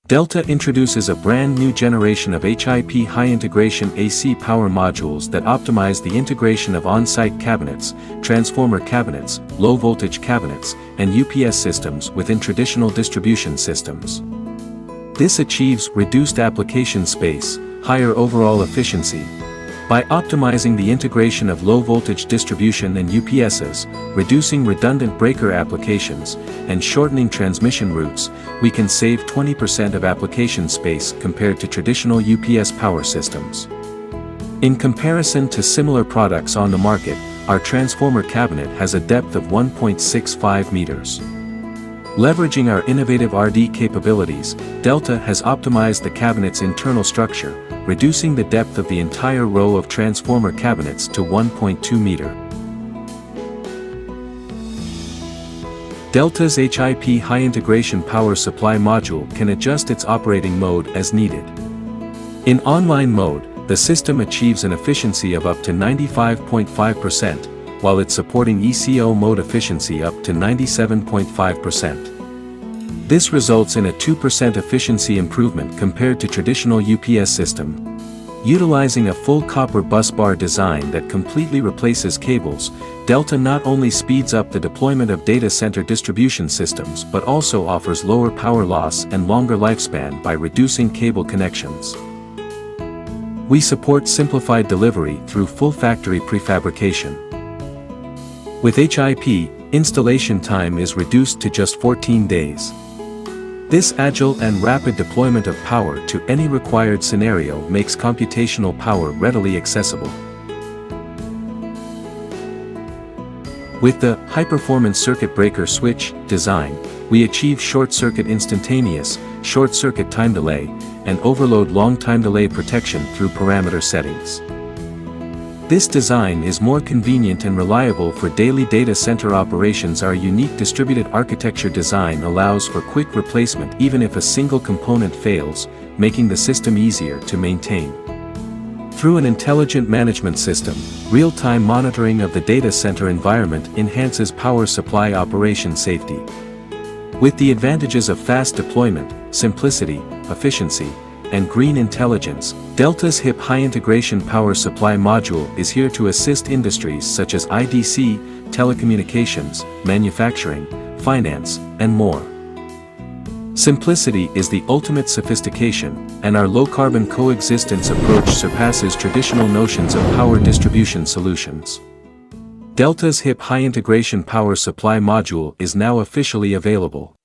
Delta introduces a brand new generation of HIP high-integration AC power modules that optimize the integration of on-site cabinets, transformer cabinets, low-voltage cabinets, and UPS systems within traditional distribution systems. This achieves reduced application space, higher overall efficiency. By optimizing the integration of low-voltage distribution and UPSs, reducing redundant breaker applications, and shortening transmission routes, we can save 20% of application space compared to traditional UPS power systems. In comparison to similar products on the market, our transformer cabinet has a depth of 1.65 meters. Leveraging our innovative RD capabilities, Delta has optimized the cabinet's internal structure, reducing the depth of the entire row of transformer cabinets to 1.2 meter. Delta's HIP high-integration power supply module can adjust its operating mode as needed. In online mode, the system achieves an efficiency of up to 95.5%, while it's supporting ECO mode efficiency up to 97.5%. This results in a 2% efficiency improvement compared to traditional UPS system. Utilizing a full copper busbar design that completely replaces cables, Delta not only speeds up the deployment of data center distribution systems but also offers lower power loss and longer lifespan by reducing cable connections. We support simplified delivery through full factory prefabrication. With HIP, installation time is reduced to just 14 days. This agile and rapid deployment of power to any required scenario makes computational power readily accessible. With the high-performance circuit breaker switch design, we achieve short-circuit instantaneous, short-circuit time delay, and overload long time delay protection through parameter settings. This design is more convenient and reliable for daily data center operations. Our unique distributed architecture design allows for quick replacement even if a single component fails, making the system easier to maintain. Through an intelligent management system, real-time monitoring of the data center environment enhances power supply operation safety. With the advantages of fast deployment, simplicity, efficiency, and green intelligence, Delta's HIP high-integration power supply module is here to assist industries such as IDC, telecommunications, manufacturing, finance, and more. Simplicity is the ultimate sophistication, and our low-carbon coexistence approach surpasses traditional notions of power distribution solutions. Delta's HIP high-integration power supply module is now officially available.